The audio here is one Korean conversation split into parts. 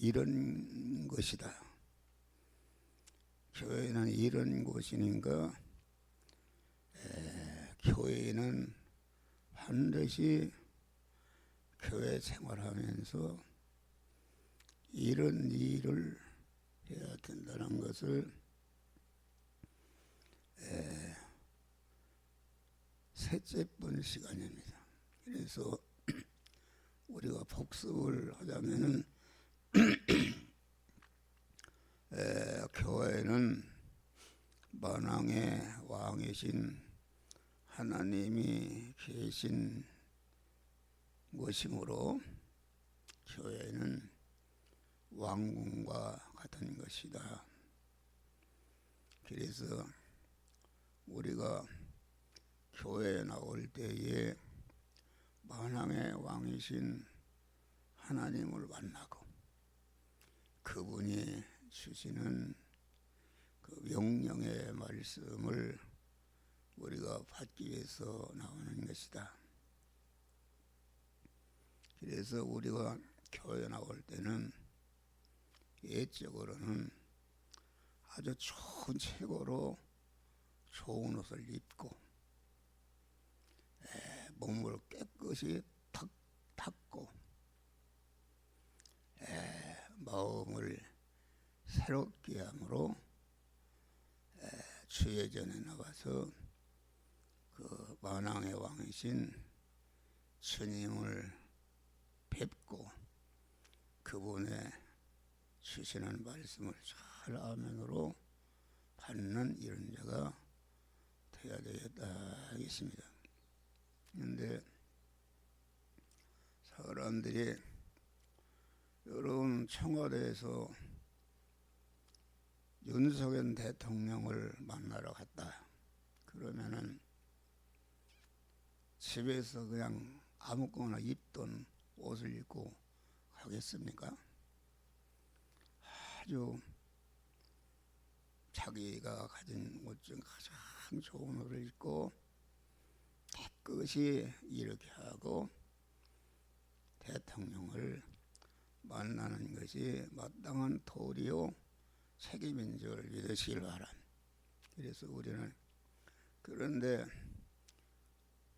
이런 것이다. 교회는 이런 곳이니까 교회는 반드시 교회 생활하면서 이런 일을 해야 된다는 것을 셋째 번 시간입니다. 그래서 우리가 복습을 하자면은 교회는 만왕의 왕이신 하나님이 계신 것이므로 교회는 왕궁과 같은 것이다. 그래서 우리가 교회에 나올 때에 만왕의 왕이신 하나님을 만나고 그분이 주시는 그 명령의 말씀을 우리가 받기 위해서 나오는 것이다. 그래서 우리가 교회 나올 때는 예적으로는 아주 좋은 최고로 좋은 옷을 입고 몸을 깨끗이 닦고 마음을 새롭게 함으로 주의 전에 나가서 그 만왕의 왕이신 주님을 뵙고 그분의 주시는 말씀을 잘 아멘으로 받는 이런 자가 되어야 되겠다 하겠습니다. 그런데 사람들이 여러분 청와대에서 윤석열 대통령을 만나러 갔다 그러면은 집에서 그냥 아무거나 입던 옷을 입고 가겠습니까? 아주 자기가 가진 옷 중 가장 좋은 옷을 입고 깨끗이 이렇게 하고 대통령을 만나는 것이 마땅한 도리요 책임인 줄 믿으시길 바랍니다. 그래서 우리는 그런데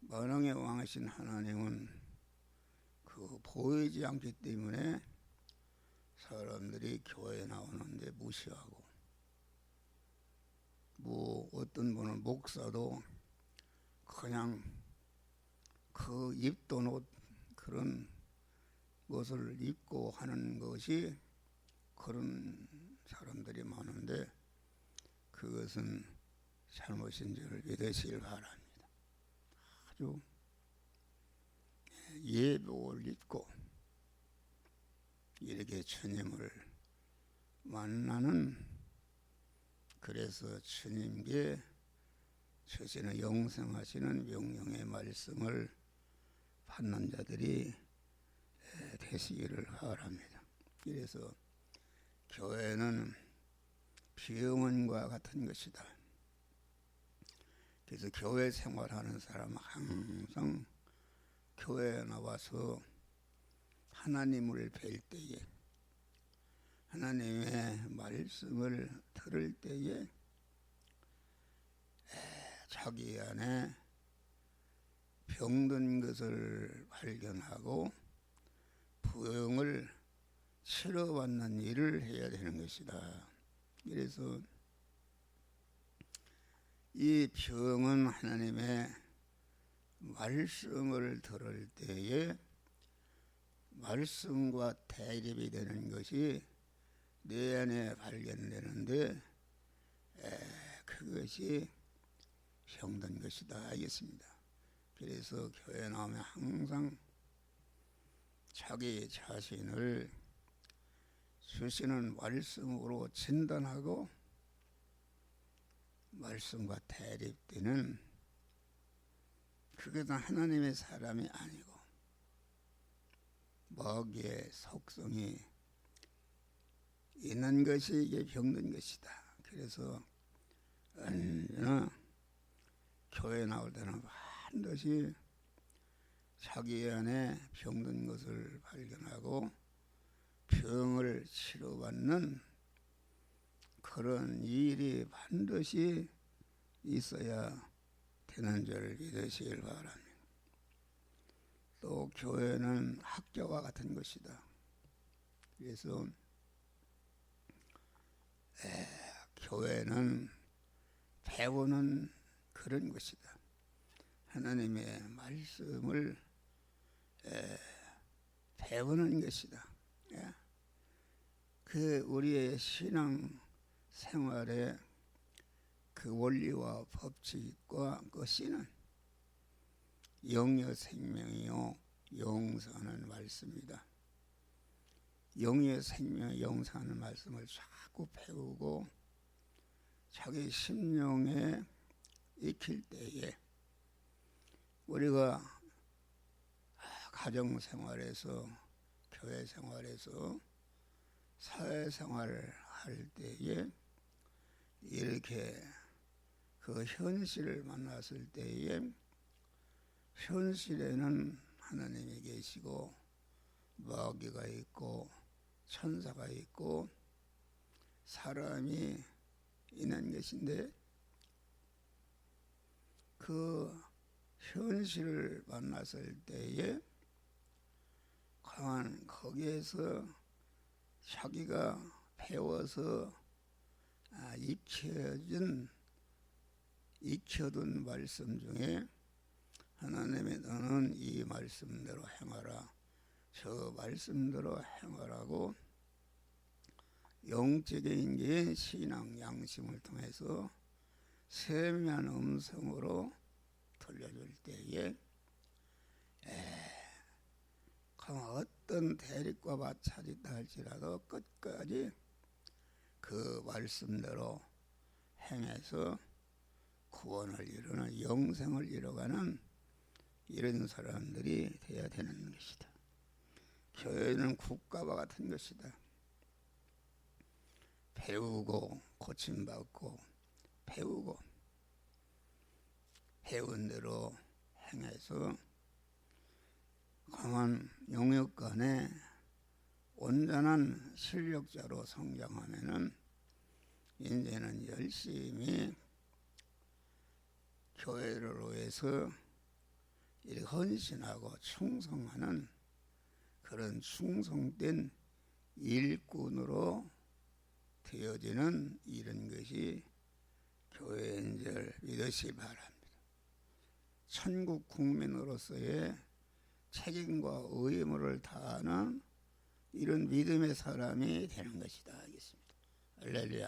만왕의 왕이신 하나님은 그 보이지 않기 때문에 사람들이 교회에 나오는데 무시하고 뭐 어떤 분은 목사도 그냥 그 입던 옷 그런 것을 입고 하는 것이 그런 사람들이 많은데 그것은 잘못인 줄 믿으시길 바랍니다. 아주 예복을 입고 이렇게 주님을 만나는 그래서 주님께 주시는 영생하시는 명령의 말씀을 받는 자들이 되시기를 바랍니다. 그래서 교회는 병원과 같은 것이다. 그래서 교회 생활하는 사람은 항상 교회에 나와서 하나님을 뵐 때에 하나님의 말씀을 들을 때에 자기 안에 병든 것을 발견하고 병을 치료받는 일을 해야 되는 것이다. 그래서 이 병은 하나님의 말씀을 들을 때에 말씀과 대립이 되는 것이 내 안에 발견되는데 그것이 병든 것이다 하겠습니다. 그래서 교회 나오면 항상 자기 자신을 주시는 말씀으로 진단하고 말씀과 대립되는 그것은 하나님의 사람이 아니고 먹이의 속성이 있는 것이 이게 병든 것이다. 그래서 언제나 교회 나올 때는 반드시 자기 안에 병든 것을 발견하고 병을 치료받는 그런 일이 반드시 있어야 되는 줄 믿으시길 바랍니다. 또 교회는 학교와 같은 것이다. 그래서 교회는 배우는 그런 것이다. 하나님의 말씀을 배우는 것이다. 그 우리의 신앙 생활에 그 원리와 법칙과 그 씨는 영의 생명이요 영생하는 말씀이다. 영의 생명 영생하는 말씀을 자꾸 배우고 자기 심령에 익힐 때에 우리가 가정생활에서 교회생활에서 사회생활을 할 때에 이렇게 그 현실을 만났을 때에 현실에는 하나님이 계시고 마귀가 있고 천사가 있고 사람이 있는 것인데 그 현실을 만났을 때에 강한 거기에서 자기가 배워서 익혀둔 말씀 중에 하나님이 너는 이 말씀대로 행하라 저 말씀대로 행하라고 영적인 게 신앙 양심을 통해서 세미한 음성으로 들려줄 때에 어떤 대립과 마찰이다 할지라도 끝까지 그 말씀대로 행해서 구원을 이루는 영생을 이뤄가는 이런 사람들이 되어야 되는 것이다. 교회는 국가와 같은 것이다. 배우고 고침받고 배우고 배운 대로 행해서 강한 영역 간에 온전한 실력자로 성장하면은 이제는 열심히 교회를 위해서 헌신하고 충성하는 그런 충성된 일꾼으로 되어지는 이런 것이 교회인 줄 믿으시기 바랍니다. 천국 국민으로서의 책임과 의무를 다하는 이런 믿음의 사람이 되는 것이다 하겠습니다. 할렐루야.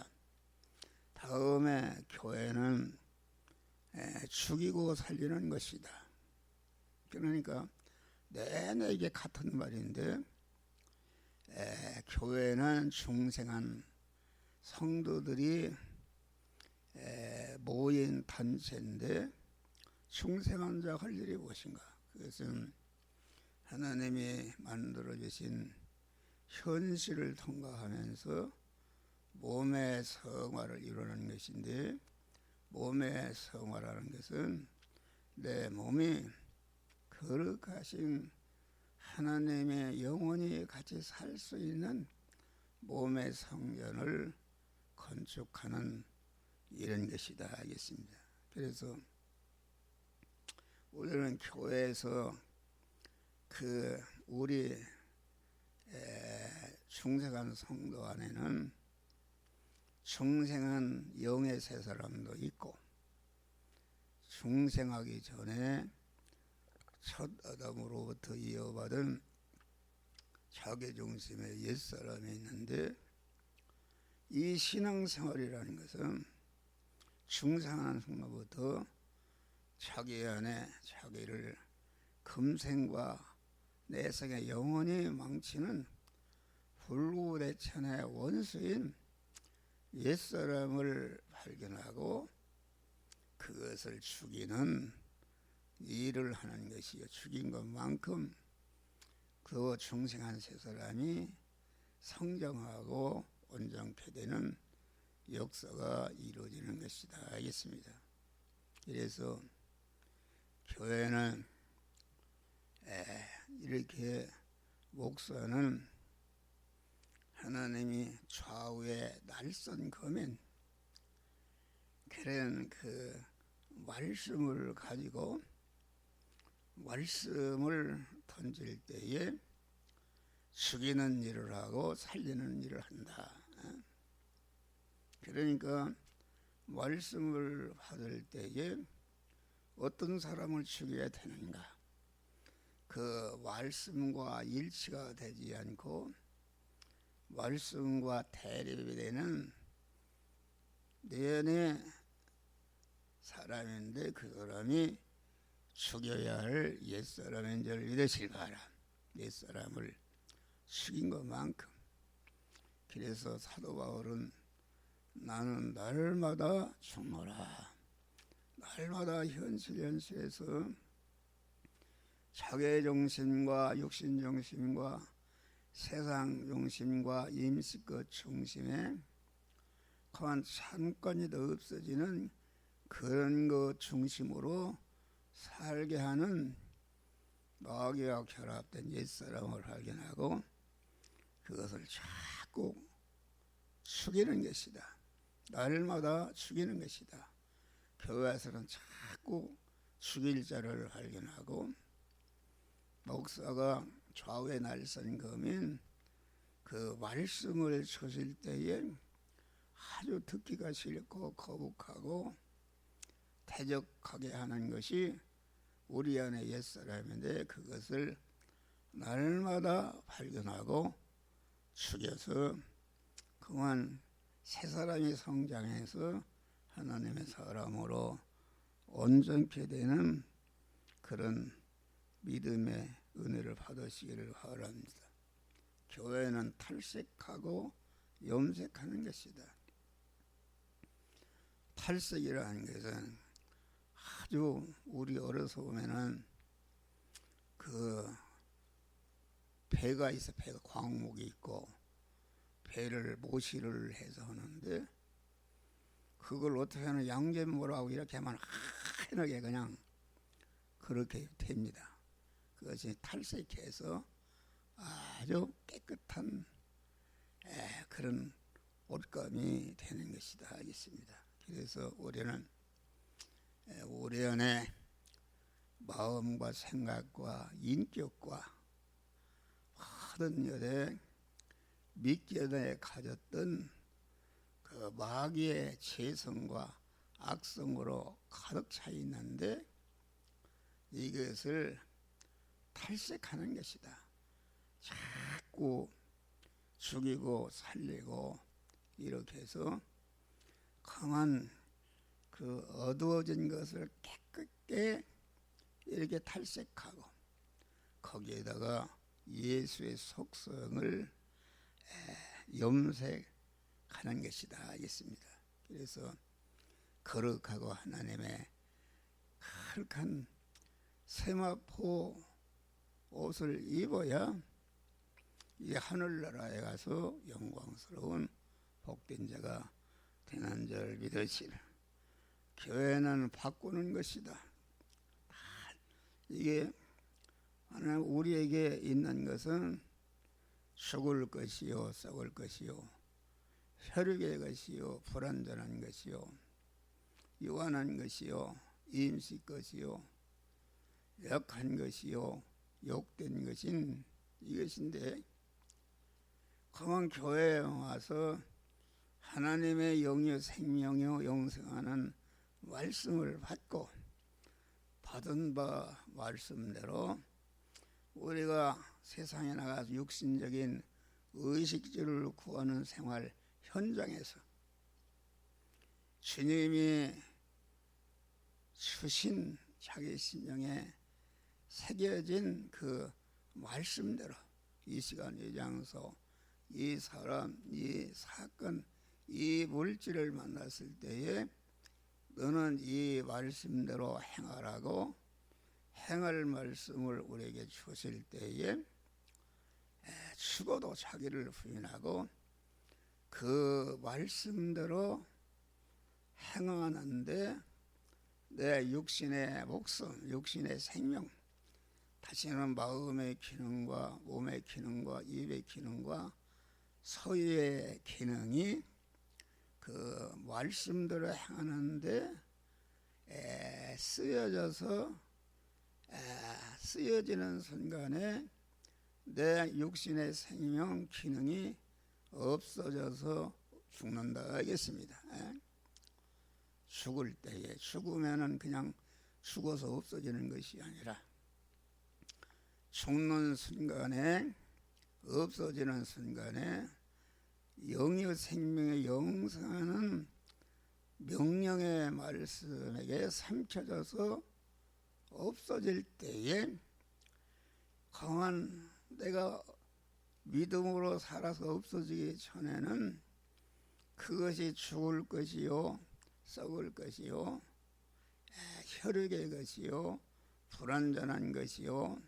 다음에 교회는 죽이고 살리는 것이다. 그러니까 내내 이게 같은 말인데 교회는 중생한 성도들이 모인 단체인데 중생한 자 할 일이 무엇인가? 그것은 하나님이 만들어주신 현실을 통과하면서 몸의 성화를 이루는 것인데 몸의 성화라는 것은 내 몸이 거룩하신 하나님의 영혼이 같이 살 수 있는 몸의 성전을 건축하는 이런 것이다 하겠습니다. 그래서 우리는 교회에서 그 우리 중생한 성도 안에는 중생한 영의 세 사람도 있고 중생하기 전에 첫 아담으로부터 이어받은 자기중심의 옛사람이 있는데 이 신앙생활이라는 것은 중생한 순간부터 자기 안에 자기를 금생과 내성의 영원히 망치는 불구대천의 원수인 옛사람을 발견하고 그것을 죽이는 일을 하는 것이요. 죽인 것만큼 그 중생한 세 사람이 성장하고 온전케 되는 역사가 이루어지는 것이다 하겠습니다. 그래서 교회는 이렇게 목사는 하나님이 좌우에 날선 거면 그런 그 말씀을 가지고 말씀을 던질 때에 죽이는 일을 하고 살리는 일을 한다. 그러니까 말씀을 받을 때에 어떤 사람을 죽여야 되는가, 그 말씀과 일치가 되지 않고 말씀과 대립이 되는 내연의 사람인데 그 사람이 죽여야 할 옛사람인 줄 믿으실 바라. 옛사람을 죽인 것만큼. 그래서 사도 바울은 나는 날마다 죽노라. 날마다 현실에서 자기 정신과 육신 정신과 세상 중심과 임시것 중심에 그만 잠깐이도 없어지는 그런 것 중심으로 살게 하는 마귀와 결합된 옛사람을 발견하고 그것을 자꾸 죽이는 것이다. 날마다 죽이는 것이다. 교회에서는 자꾸 죽일 자를 발견하고 목사가 좌우에 날선 거면 그 말씀을 주실 때에 아주 듣기가 싫고 거북하고 대적하게 하는 것이 우리 안에 옛사람인데 그것을 날마다 발견하고 죽여서 그만 새 사람이 성장해서 하나님의 사람으로 온전케 되는 그런 믿음의 은혜를 받으시기를 바랍니다. 교회는 탈색하고 염색하는 것이다. 탈색이라는 것은 아주 우리 어려서 보면은 그 배가 있어, 배가 광목이 있고 배를 모시를 해서 하는데 그걸 어떻게 하는 양잿물하고 이렇게 하면 하얗게 그냥 그렇게 됩니다. 그것이 탈색해서 아주 깨끗한 그런 옷감이 되는 것이다 하겠습니다. 그래서 우리는 우리 안에 마음과 생각과 인격과 모든 여대 믿기에 가졌던 그 마귀의 재성과 악성으로 가득 차 있는데 이것을 탈색하는 것이다. 자꾸 죽이고 살리고 이렇게 해서 강한 그 어두워진 것을 깨끗게 이렇게 탈색하고 거기에다가 예수의 속성을 염색하는 것이다 하겠습니다. 그래서 거룩하고 하나님의 거룩한 세마포 옷을 입어야 이 하늘나라에 가서 영광스러운 복된 자가 되는 줄 믿으시라. 교회는 바꾸는 것이다. 이게 하나님 우리에게 있는 것은 죽을 것이요 썩을 것이요 혈육의 것이요 불완전한 것이요 유한한 것이요 임시 것이요 약한 것이요 욕된 것인 이것인데 그만 교회에 와서 하나님의 영유 생명요 영생하는 말씀을 받고 받은 바 말씀대로 우리가 세상에 나가서 육신적인 의식주를 구하는 생활 현장에서 주님이 주신 자기 심령에 새겨진 그 말씀대로 이 시간 이 장소 이 사람 이 사건 이 물질을 만났을 때에 너는 이 말씀대로 행하라고 행할 말씀을 우리에게 주실 때에 죽어도 자기를 부인하고 그 말씀대로 행하는데 내 육신의 목숨, 육신의 생명, 다시는 마음의 기능과 몸의 기능과 입의 기능과 서유의 기능이 그 말씀대로 행하는데 쓰여지는 순간에 내 육신의 생명 기능이 없어져서 죽는다 하겠습니다. 죽을 때에 죽으면은 그냥 죽어서 없어지는 것이 아니라 죽는 순간에 없어지는 순간에 영의 생명의 영생하는 명령의 말씀에게 삼켜져서 없어질 때에 강한 내가 믿음으로 살아서 없어지기 전에는 그것이 죽을 것이요 썩을 것이요 혈육의 것이요 불완전한 것이요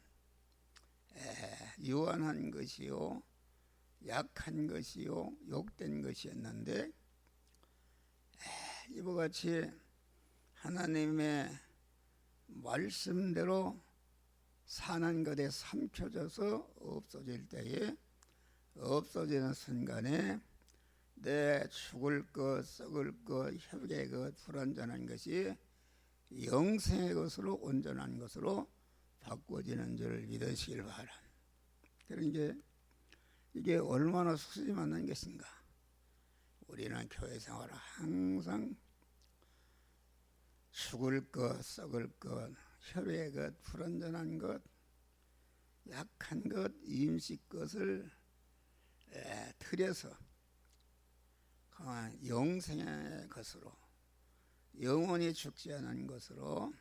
유한한 것이요 약한 것이요 욕된 것이었는데 이와 같이 하나님의 말씀대로 사는 것에 삼켜져서 없어질 때에 없어지는 순간에 내 죽을 것 썩을 것 혈육의 것 불완전한 것이 영생의 것으로 온전한 것으로 바꿔지는 줄 믿으시길 바랍니다. 그러니까 이게 얼마나 수준이 맞는 것인가. 우리는 교회 생활을 항상 죽을 것 썩을 것 혈육의 것 불완전한 것 약한 것 임식 것을 들여서 영생의 것으로 영원히 죽지 않은 것으로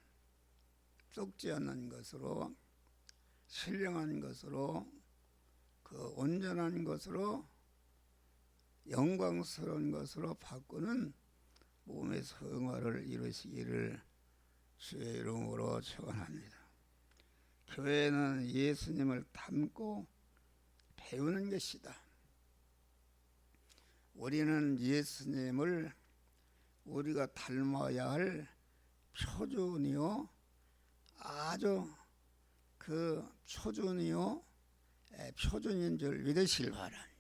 썩지 않는 것으로 신령한 것으로 그 온전한 것으로 영광스러운 것으로 바꾸는 몸의 성화를 이루시기를 주의 이름으로 축원합니다. 교회는 예수님을 닮고 배우는 것이다. 우리는 예수님을 우리가 닮아야 할 표준이요 아주 그 표준이요 표준인 줄 믿으시길 바랍니다.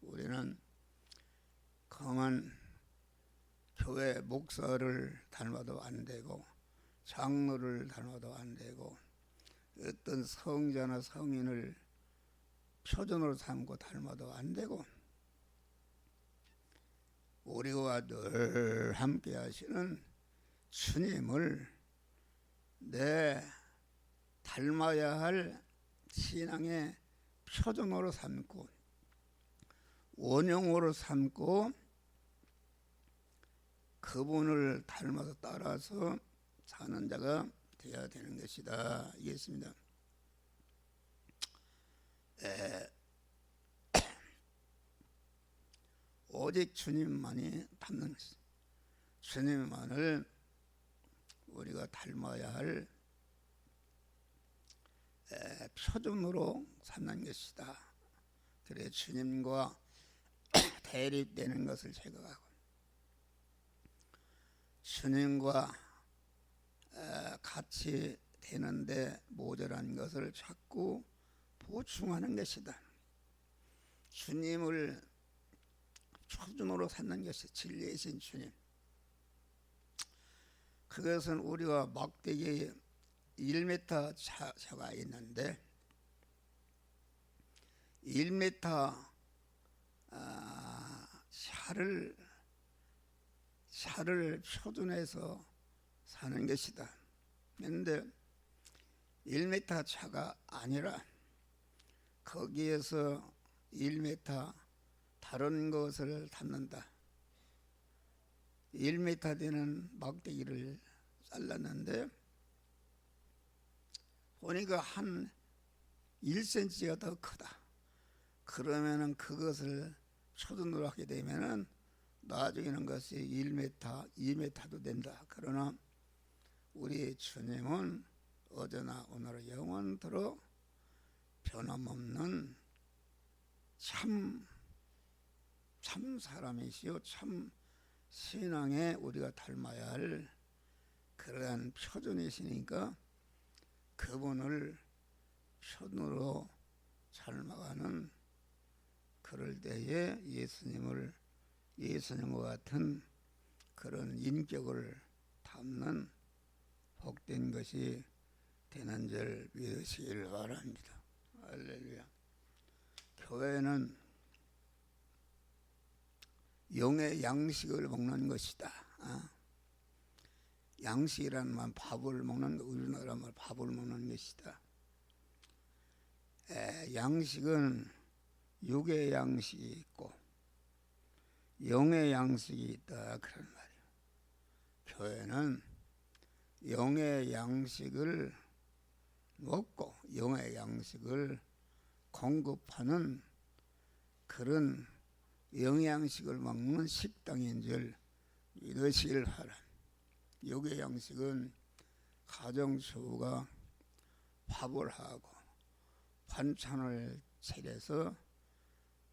우리는 강한 교회 목사를 닮아도 안 되고 장로를 닮아도 안 되고 어떤 성자나 성인을 표준으로 삼고 닮아도 안 되고 우리와 늘 함께 하시는 주님을 내 닮아야 할 신앙의 표준으로 삼고 원형으로 삼고 그분을 닮아서 따라서 사는 자가 되어야 되는 것이다. 이겠습니다. 오직 주님만이 닮는 것이다. 주님만을 우리가 닮아야 할 표준으로 삼는 것이다. 그래 주님과 대립되는 것을 제거하고 주님과 같이 되는데 모자란 것을 자꾸 보충하는 것이다. 주님을 표준으로 삼는 것이 진리이신 주님. 그것은 우리가 막대기 1m 차가 있는데 1m 샤를 표준해서 사는 것이다. 그런데 1m 차가 아니라 거기에서 1m 다른 것을 담는다. 1m 되는 막대기를 잘랐는데 보니까 한 1cm가 더 크다. 그러면은 그것을 표준으로 하게 되면은 나중에는 것이 1m, 2m도 된다. 그러나 우리 주님은 어제나 오늘 영원토록 변함없는 참 사람이시요 참 신앙에 우리가 닮아야 할 그러한 표준이시니까 그분을 표준으로 닮아가는 그 그럴 때에 예수님과 같은 그런 인격을 담는 복된 것이 되는 줄 믿으시길 바랍니다. 할렐루야. 교회는 영의 양식을 먹는 것이다. 양식이라는 말 밥을 먹는 거, 우리나라 말 밥을 먹는 것이다. 양식은 육의 양식이 있고 영의 양식이 있다 그런 말이에요. 교회는 영의 양식을 먹고 영의 양식을 공급하는 그런 영양식을 먹는 식당인 줄 믿으시길 바랍니다. 육의 양식은 가정주부가 밥을 하고 반찬을 차려서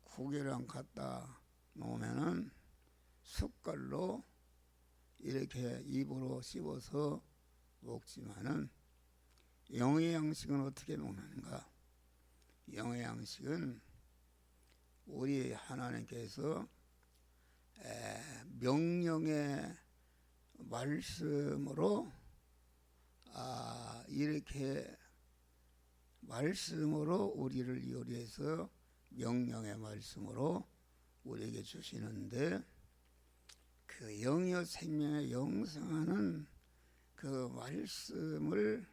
국이랑 갖다 놓으면은 숟갈로 이렇게 입으로 씹어서 먹지만은 영의 양식은 어떻게 먹는가? 영의 양식은 우리 하나님께서 명령의 말씀으로 이렇게 말씀으로 우리를 요리해서 명령의 말씀으로 우리에게 주시는데 그 영여 생명의 영생하는 그 말씀을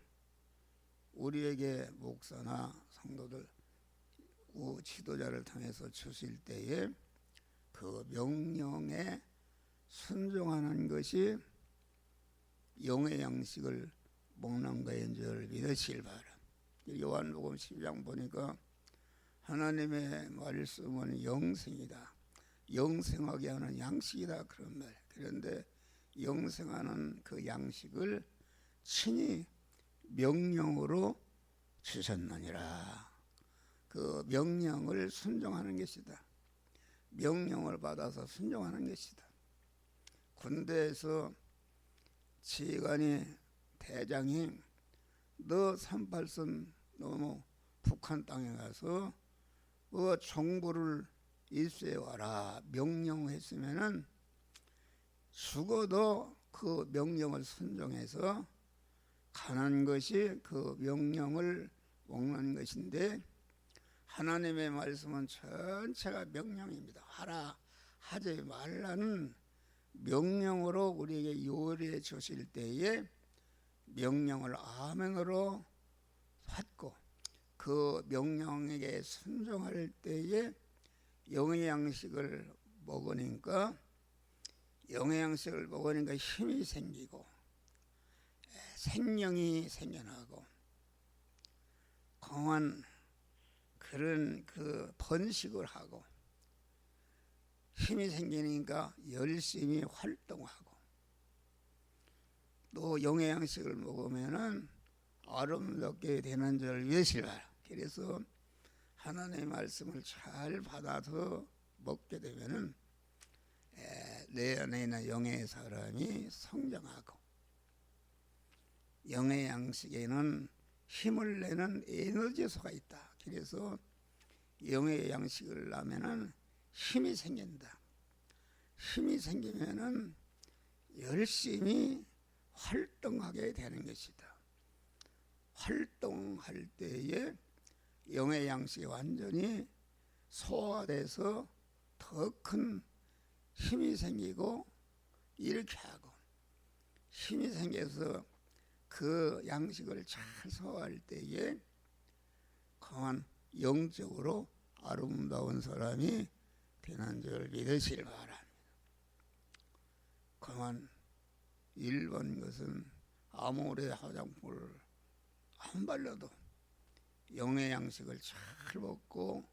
우리에게 목사나 성도들 지도자를 통해서 주실 때에 그 명령에 순종하는 것이 영의 양식을 먹는 것인 줄 믿으시길 바랍니다. 요한복음 12장 보니까 하나님의 말씀은 영생이다. 영생하게 하는 양식이다 그런 말. 그런데 영생하는 그 양식을 친히 명령으로 주셨느니라. 그 명령을 순종하는 것이다. 명령을 받아서 순종하는 것이다. 군대에서 지휘관이 대장이 너 38선 넘어 북한 땅에 가서 정부를 일수해 와라 명령했으면은 죽어도 그 명령을 순종해서 가는 것이 그 명령을 먹는 것인데 하나님의 말씀은 전체가 명령입니다. 하라 하지 말라는 명령으로 우리에게 요리해 주실 때에 명령을 아멘으로 받고 그 명령에게 순종할 때에 영의 양식을 먹으니까 힘이 생기고 생명이 생겨나고 강한 그런 그 번식을 하고 힘이 생기니까 열심히 활동하고 또 영의 양식을 먹으면은 아름답게 되는 줄 믿으시라. 그래서 하나님의 말씀을 잘 받아서 먹게 되면은 내 안에 있는 영의 사람이 성장하고 영의 양식에는 힘을 내는 에너지소가 있다. 그래서 영의 양식을 하면은 힘이 생긴다. 힘이 생기면은 열심히 활동하게 되는 것이다. 활동할 때에 영의 양식이 완전히 소화돼서 더 큰 힘이 생기고 이렇게 하고 힘이 생겨서 그 양식을 잘 소화할 때에 강한 영적으로 아름다운 사람이 되는 줄 믿으시길 바랍니다. 강한 일반 것은 아무리 화장품을 안 발라도 영의 양식을 잘 먹고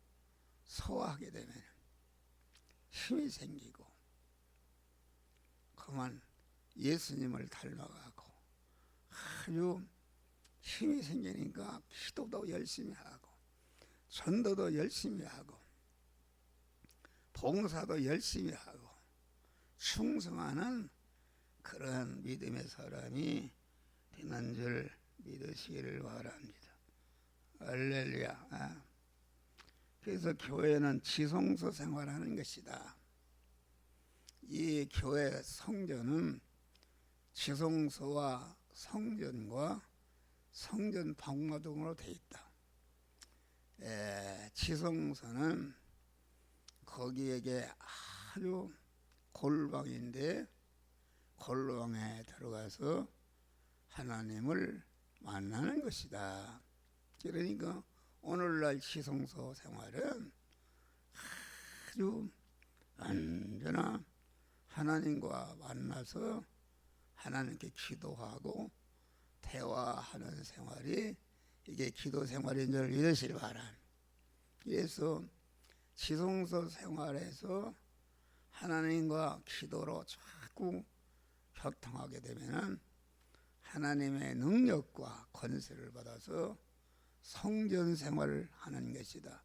소화하게 되면 힘이 생기고 그만 예수님을 닮아가고 아주 힘이 생기니까 기도도 열심히 하고 전도도 열심히 하고 봉사도 열심히 하고 충성하는 그런 믿음의 사람이 되는 줄 믿으시기를 바랍니다. 할렐루야. 그래서 교회는 지성소 생활하는 것이다. 이 교회 성전은 지성소와 성전과 성전 방마 등으로 되어 있다. 지성소는 거기에게 아주 골방인데 골방에 들어가서 하나님을 만나는 것이다. 그러니까 오늘날 지성소 생활은 아주 언제나 하나님과 만나서 하나님께 기도하고 대화하는 생활이 이게 기도 생활인 줄 믿으시기 바랍니다. 그래서 지성소 생활에서 하나님과 기도로 자꾸 교통하게 되면 하나님의 능력과 권세를 받아서 성전 생활을 하는 것이다.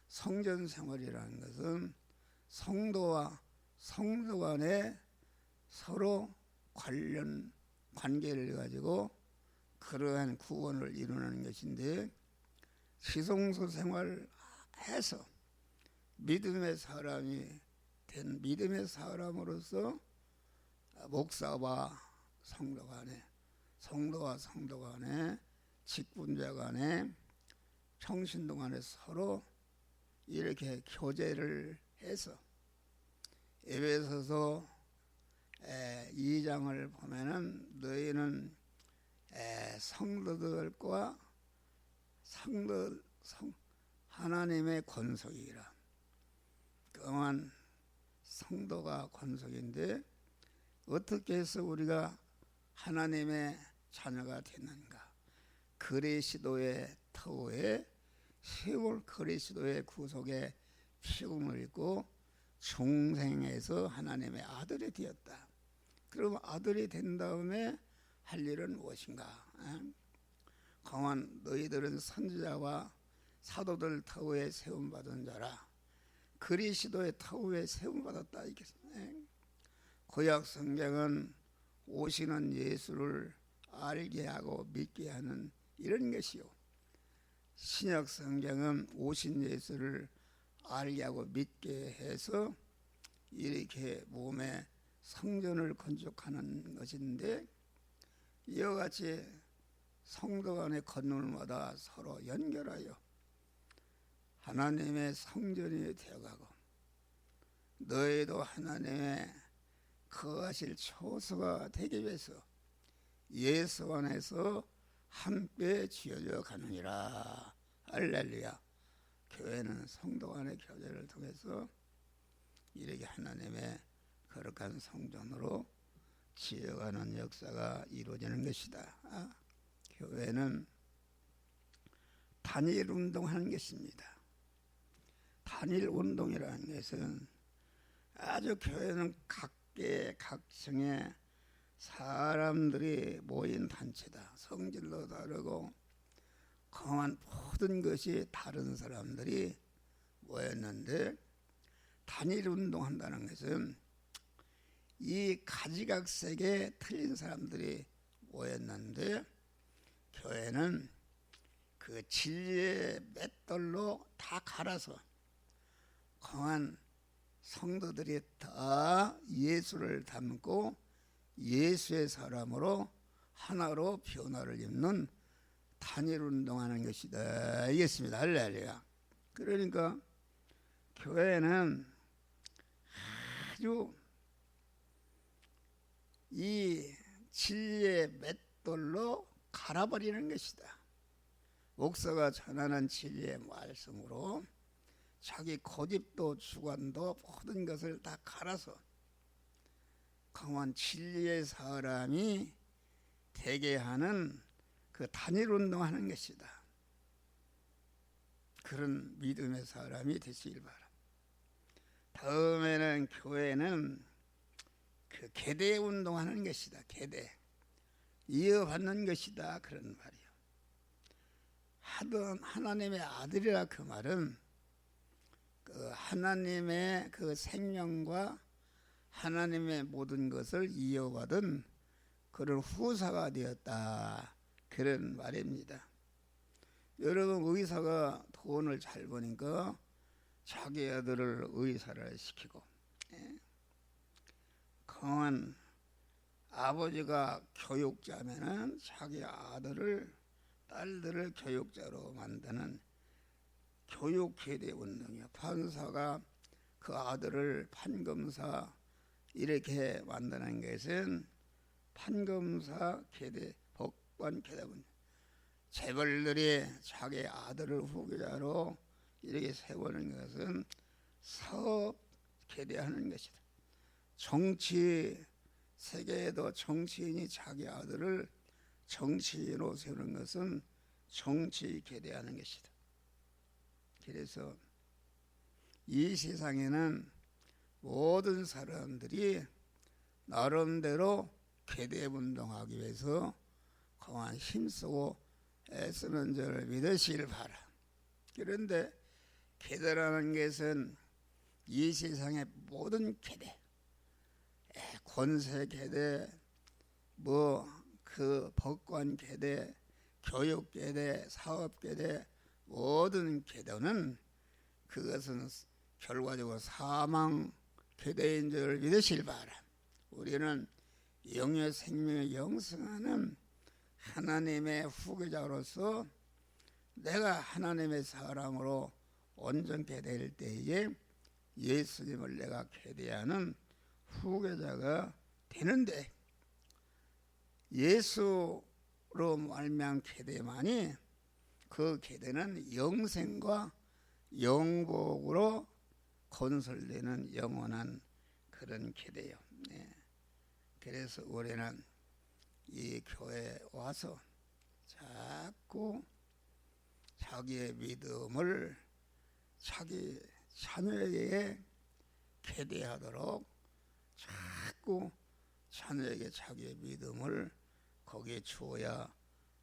성전 생활이라는 것은 성도와 성도 간에 서로 관계를 가지고 그러한 구원을 이루는 것인데, 지성소 생활해서 믿음의 사람이 된 믿음의 사람으로서 목사와 성도 간에, 성도와 성도 간에, 직분자 간에, 평신도 간에 서로 이렇게 교제를 해서 에베소서 2장을 보면은 너희는 성도들과 하나님의 권속이라. 그만 성도가 권속인데 어떻게 해서 우리가 하나님의 자녀가 됐는가? 그리스도의 터에 세월 그리스도의 구속에 피움을 입고 중생에서 하나님의 아들이 되었다. 그럼 아들이 된 다음에 할 일은 무엇인가? 강한 너희들은 선지자와 사도들 터에 세움받은 자라. 그리스도의 터에 세움받았다. 구약 성경은 오시는 예수를 알게 하고 믿게 하는 이런 것이요, 신약 성경은 오신 예수를 알게 하고 믿게 해서 이렇게 몸에 성전을 건축하는 것인데, 이와 같이 성도 간의 건물마다 서로 연결하여 하나님의 성전이 되어가고 너희도 하나님의 거하실 초소가 되기 위해서 예수 안에서 함께 지어져 가느니라. 할렐루야. 교회는 성도 간의 교제를 통해서 이렇게 하나님의 거룩한 성전으로 지어가는 역사가 이루어지는 것이다. 교회는 단일 운동하는 것입니다. 단일 운동이라는 것은 아주 교회는 각계각층의 사람들이 모인 단체다. 성질도 다르고 강한 모든 것이 다른 사람들이 모였는데, 단일 운동한다는 것은 이 가지각색의 틀린 사람들이 모였는데, 교회는 그 진리의 맷돌로 다 갈아서 강한 성도들이 다 예수를 닮고 예수의 사람으로 하나로 변화를 입는 단일 운동하는 것이다. 알겠습니다. 할렐루야. 그러니까 교회는 아주 이 진리의 맷돌로 갈아버리는 것이다. 목사가 전하는 진리의 말씀으로 자기 고집도 주관도 모든 것을 다 갈아서 강한 진리의 사람이 되게 하는 그 단일 운동하는 것이다. 그런 믿음의 사람이 되시길 바랍니다. 다음에는 교회는 그 계대 운동하는 것이다. 계대 이어받는 것이다. 그런 말이요. 하던 하나님의 아들이라 그 말은 그 하나님의 그 생명과 하나님의 모든 것을 이어받은 그런 후사가 되었다. 그런 말입니다. 여러분 의사가 돈을 잘 버니까 자기 아들을 의사를 시키고, 예. 강한 아버지가 교육자면은 자기 아들을 딸들을 교육자로 만드는 교육계대 운동이야. 판사가 그 아들을 판검사 이렇게 만드는 것은 판검사 계대, 법관 계대 운동. 재벌들이 자기 아들을 후계자로 이렇게 세우는 것은 사업 계대하는 것이다. 정치 세계에도 정치인이 자기 아들을 정치인으로 세우는 것은 정치 계대하는 것이다. 그래서 이 세상에는 모든 사람들이 나름대로 계대 운동하기 위해서 강한 힘쓰고 애쓰는 줄을 믿으시길 바라. 그런데 계대라는 것은 이 세상의 모든 계대, 권세 계대, 그 법관 계대, 교육 계대, 사업 계대, 모든 계대는 그것은 결과적으로 사망 계대인 줄 믿으시길 바라. 우리는 영의 생명을 영생하는 하나님의 후계자로서 내가 하나님의 사랑으로 온전케 될 때에 예수님을 내가 계대하는 후계자가 되는데, 예수로 말미암은 계대만이 그 계대는 영생과 영복으로 건설되는 영원한 그런 계대요. 네. 그래서 우리는 이 교회에 와서 자꾸 자기의 믿음을 자기 자녀에게 계대하도록 자꾸 자녀에게 자기의 믿음을 거기에 주어야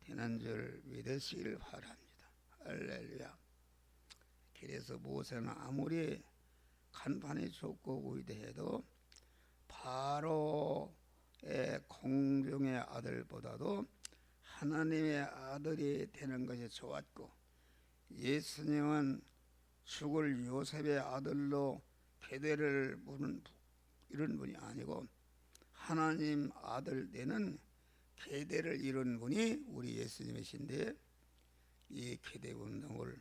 되는 줄 믿으시길 바랍니다. 할렐루야. 그래서 모세는 아무리 간판이 좋고 위대해도 바로의 공중의 아들보다도 하나님의 아들이 되는 것이 좋았고, 예수님은 죽을 요셉의 아들로 계대를 부는 이런 분이 아니고 하나님 아들 되는 계대를 이룬 분이 우리 예수님이신데, 이 계대 운동을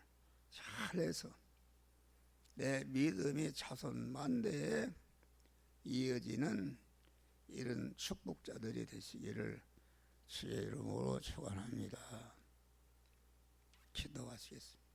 잘해서 내 믿음이 자손 만대에 이어지는 이런 축복자들이 되시기를 주의 이름으로 축원합니다. 기도하시겠습니다.